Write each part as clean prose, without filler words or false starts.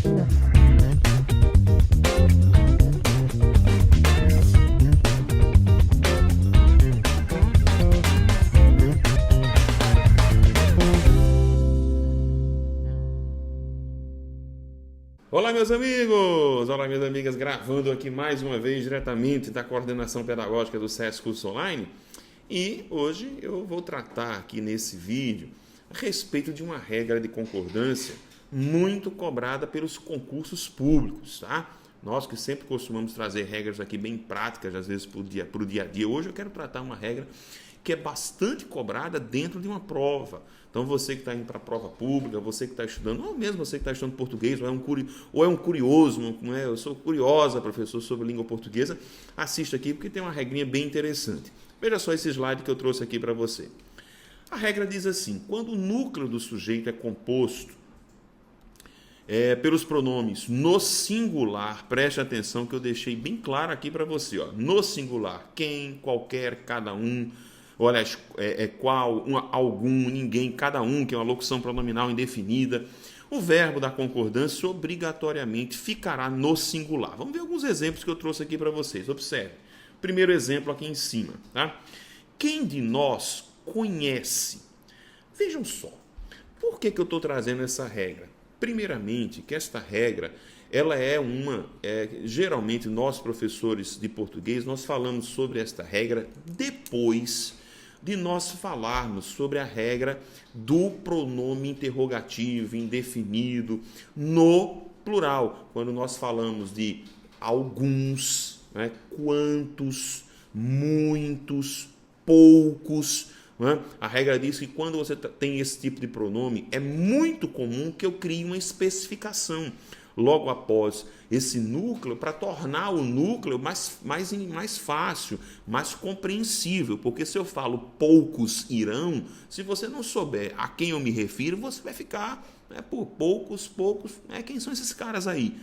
Olá, meus amigos! Olá, minhas amigas, gravando aqui mais uma vez diretamente da coordenação pedagógica do SESC Curso Online. E hoje eu vou tratar aqui nesse vídeo a respeito de uma regra de concordância muito cobrada pelos concursos públicos, tá? Nós que sempre costumamos trazer regras aqui bem práticas, às vezes para o dia a dia. Hoje eu quero tratar uma regra que é bastante cobrada dentro de uma prova. Então, você que está indo para a prova pública, você que está estudando, ou mesmo você que está estudando português, ou é um curioso, não é? Eu sou curiosa, professor, sobre língua portuguesa, assista aqui porque tem uma regrinha bem interessante. Veja só esse slide que eu trouxe aqui para você. A regra diz assim: quando o núcleo do sujeito é composto pelos pronomes no singular, preste atenção que eu deixei bem claro aqui para você, ó, no singular, quem, qualquer, cada um, olha, qual, algum, ninguém, cada um, que é uma locução pronominal indefinida, o verbo da concordância obrigatoriamente ficará no singular. Vamos ver alguns exemplos que eu trouxe aqui para vocês. Observe. Primeiro exemplo aqui em cima, tá? Quem de nós conhece? Vejam só. Por que eu estou trazendo essa regra? Primeiramente, que esta regra, ela geralmente nós professores de português, nós falamos sobre esta regra depois de nós falarmos sobre a regra do pronome interrogativo indefinido no plural. Quando nós falamos de alguns, né, quantos, muitos, poucos, né? A regra diz que quando você tem esse tipo de pronome, é muito comum que eu crie uma especificação logo após esse núcleo, para tornar o núcleo mais fácil, mais compreensível, porque se eu falo poucos irão, se você não souber a quem eu me refiro, você vai ficar, né, por poucos, quem são esses caras aí?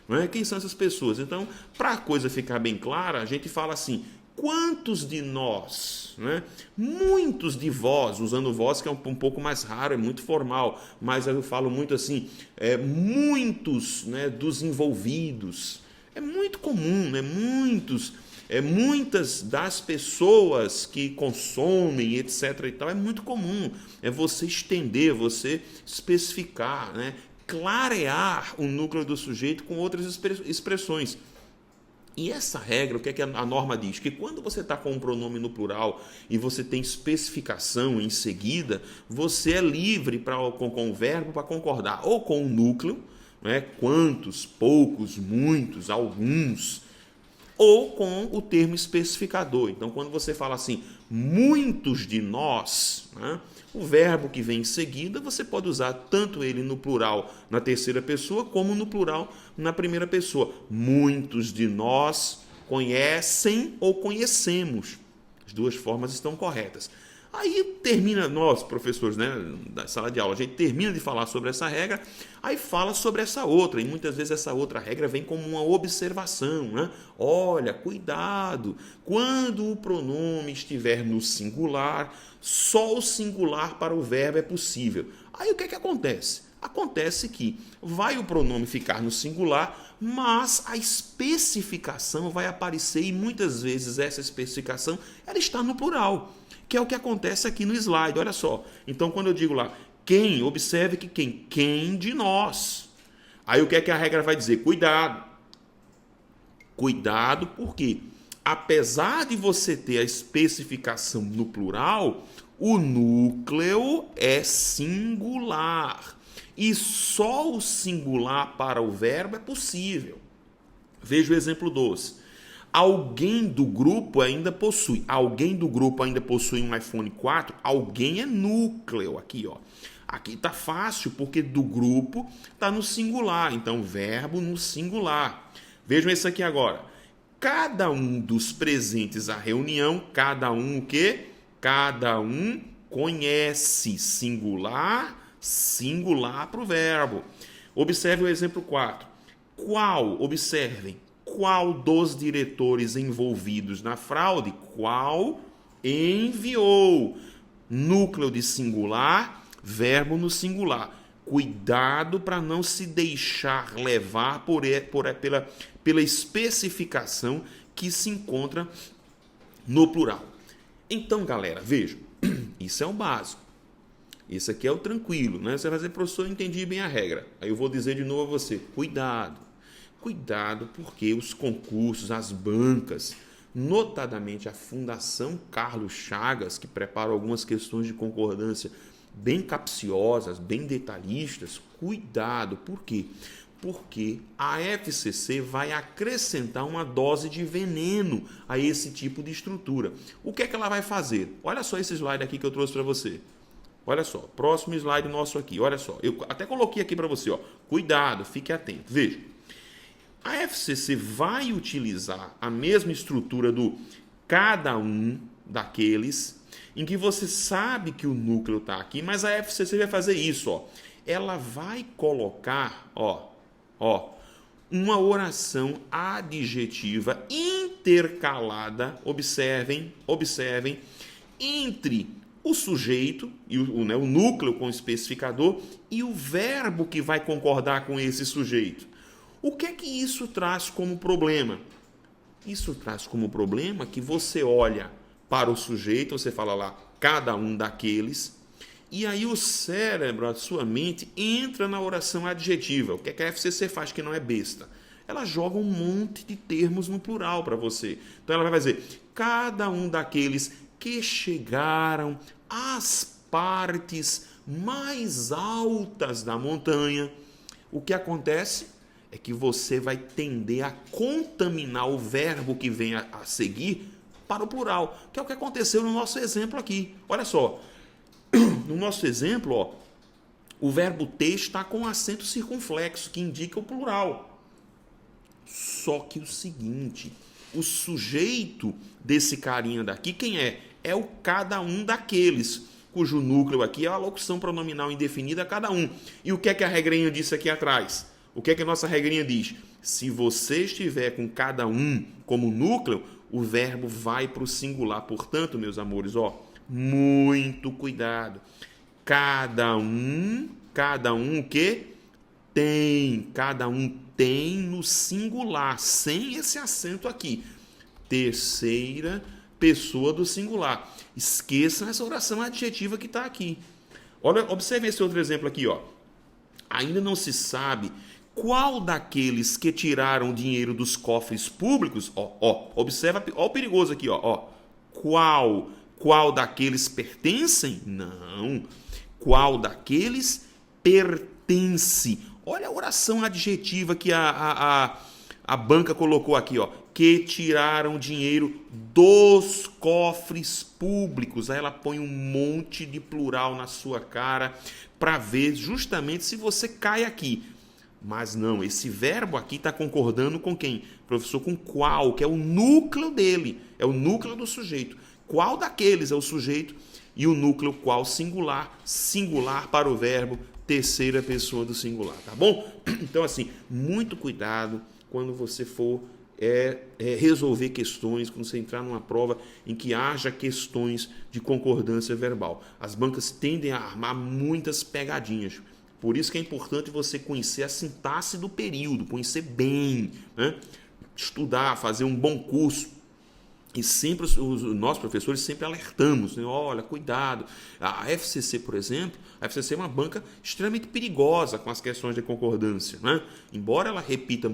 Não é? Quem são essas pessoas? Então, para a coisa ficar bem clara, a gente fala assim: quantos de nós, né? Muitos de vós, usando vós que é um pouco mais raro, é muito formal, mas eu falo muito assim, muitos, né, dos envolvidos. É muito comum, né? Muitas das pessoas que consomem, etc. e tal, é muito comum. É você estender, você especificar, né? Clarear o núcleo do sujeito com outras expressões. E essa regra, o que é que a norma diz? Que quando você está com um pronome no plural e você tem especificação em seguida, você é livre com o verbo para concordar ou com o núcleo, né? Quantos, poucos, muitos, alguns, ou com o termo especificador. Então, quando você fala assim, muitos de nós, né? O verbo que vem em seguida, você pode usar tanto ele no plural na terceira pessoa, como no plural na primeira pessoa. Muitos de nós conhecem ou conhecemos. As duas formas estão corretas. Aí termina, nós, professores, né, da sala de aula, a gente termina de falar sobre essa regra, aí fala sobre essa outra, e muitas vezes essa outra regra vem como uma observação, né? Olha, cuidado, quando o pronome estiver no singular, só o singular para o verbo é possível. Aí o que é que acontece? Acontece que vai o pronome ficar no singular, mas a especificação vai aparecer, e muitas vezes essa especificação ela está no plural, que é o que acontece aqui no slide. Olha só. Então, quando eu digo lá, quem, observe que quem de nós. Aí o que é que a regra vai dizer? Cuidado. Cuidado porque, apesar de você ter a especificação no plural, o núcleo é singular. E só o singular para o verbo é possível. Veja o exemplo 2. Alguém do grupo ainda possui. Alguém do grupo ainda possui um iPhone 4. Alguém é núcleo. Aqui, ó. Aqui está fácil porque do grupo está no singular. Então, verbo no singular. Vejam esse aqui agora. Cada um dos presentes à reunião, cada um o quê? Cada um conhece. Singular para o verbo. Observe o exemplo 4. Observem. Qual dos diretores envolvidos na fraude? Qual enviou? Núcleo de singular, verbo no singular. Cuidado para não se deixar levar pela especificação que se encontra no plural. Então, galera, vejam, isso é o básico. Isso aqui é o tranquilo, né? Você vai dizer, professor, eu entendi bem a regra. Aí eu vou dizer de novo a você, cuidado. Cuidado porque os concursos, as bancas, notadamente a Fundação Carlos Chagas, que prepara algumas questões de concordância bem capciosas, bem detalhistas, cuidado. Por quê? Porque a FCC vai acrescentar uma dose de veneno a esse tipo de estrutura. O que é que ela vai fazer? Olha só esse slide aqui que eu trouxe para você. Olha só, próximo slide nosso aqui. Olha só, eu até coloquei aqui para você. Ó. Cuidado, fique atento. Veja, a FCC vai utilizar a mesma estrutura do cada um daqueles em que você sabe que o núcleo está aqui, mas a FCC vai fazer isso. Ó. Ela vai colocar... uma oração adjetiva intercalada, observem, entre o sujeito, e o núcleo com o especificador, e o verbo que vai concordar com esse sujeito. O que é que isso traz como problema? Isso traz como problema que você olha para o sujeito, você fala lá, cada um daqueles, e aí o cérebro, a sua mente, entra na oração adjetiva. O que é que a FCC faz que não é besta? Ela joga um monte de termos no plural para você. Então ela vai dizer, cada um daqueles que chegaram às partes mais altas da montanha. O que acontece é que você vai tender a contaminar o verbo que vem a seguir para o plural, que é o que aconteceu no nosso exemplo aqui. Olha só. No nosso exemplo, ó, o verbo ter está com acento circunflexo, que indica o plural. Só que o seguinte, o sujeito desse carinha daqui, quem é? É o cada um daqueles, cujo núcleo aqui é a locução pronominal indefinida cada um. E o que é que a regrinha disse aqui atrás? O que é que a nossa regrinha diz? Se você estiver com cada um como núcleo, o verbo vai para o singular. Portanto, meus amores, ó, muito cuidado. Cada um o quê? Cada um tem no singular, sem esse acento aqui. Terceira pessoa do singular. Esqueçam essa oração adjetiva que está aqui. Olha, observe esse outro exemplo aqui, ó. Ainda não se sabe qual daqueles que tiraram dinheiro dos cofres públicos, observa, ó o perigoso aqui, ó. Qual daqueles pertencem? Não. Qual daqueles pertence? Olha a oração adjetiva que a banca colocou aqui, ó. Que tiraram dinheiro dos cofres públicos. Aí ela põe um monte de plural na sua cara para ver justamente se você cai aqui. Mas não, esse verbo aqui está concordando com quem? Professor, com qual? Que é o núcleo dele, é o núcleo do sujeito. Qual daqueles é o sujeito? E o núcleo qual? Singular. Singular para o verbo, terceira pessoa do singular, tá bom? Então, assim, muito cuidado quando você for resolver questões, quando você entrar numa prova em que haja questões de concordância verbal. As bancas tendem a armar muitas pegadinhas. Por isso que é importante você conhecer a sintaxe do período, conhecer bem, né? Estudar, fazer um bom curso. E sempre nós, professores, sempre alertamos, né? Olha, cuidado. A FCC, por exemplo, a FCC é uma banca extremamente perigosa com as questões de concordância, né? Embora ela repita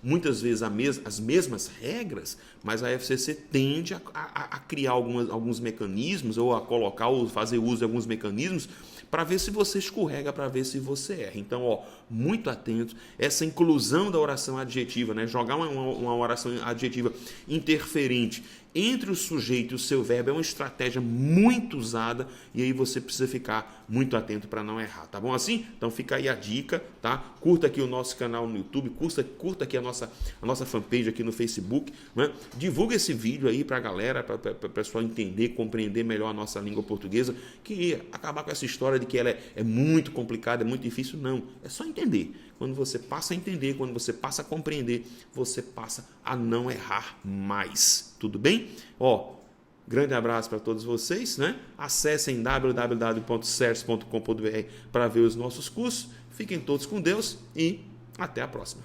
muitas vezes as mesmas regras, mas a FCC tende a criar alguns mecanismos ou a colocar ou fazer uso de alguns mecanismos para ver se você escorrega, para ver se você erra. Então, ó, muito atento. Essa inclusão da oração adjetiva, né? Jogar uma oração adjetiva interferente entre o sujeito e o seu verbo é uma estratégia muito usada e aí você precisa ficar muito atento para não errar, tá bom assim? Então fica aí a dica, tá? Curta aqui o nosso canal no YouTube, curta aqui a nossa fanpage aqui no Facebook, né? Divulga esse vídeo aí para a galera, para o pessoal entender, compreender melhor a nossa língua portuguesa, que acabar com essa história de que ela é muito complicada, é muito difícil, não. É só entender. Quando você passa a entender, quando você passa a compreender, você passa a não errar mais. Tudo bem? Ó, Grande abraço para todos vocês, né? Acessem www.cers.com.br para ver os nossos cursos. Fiquem todos com Deus e até a próxima.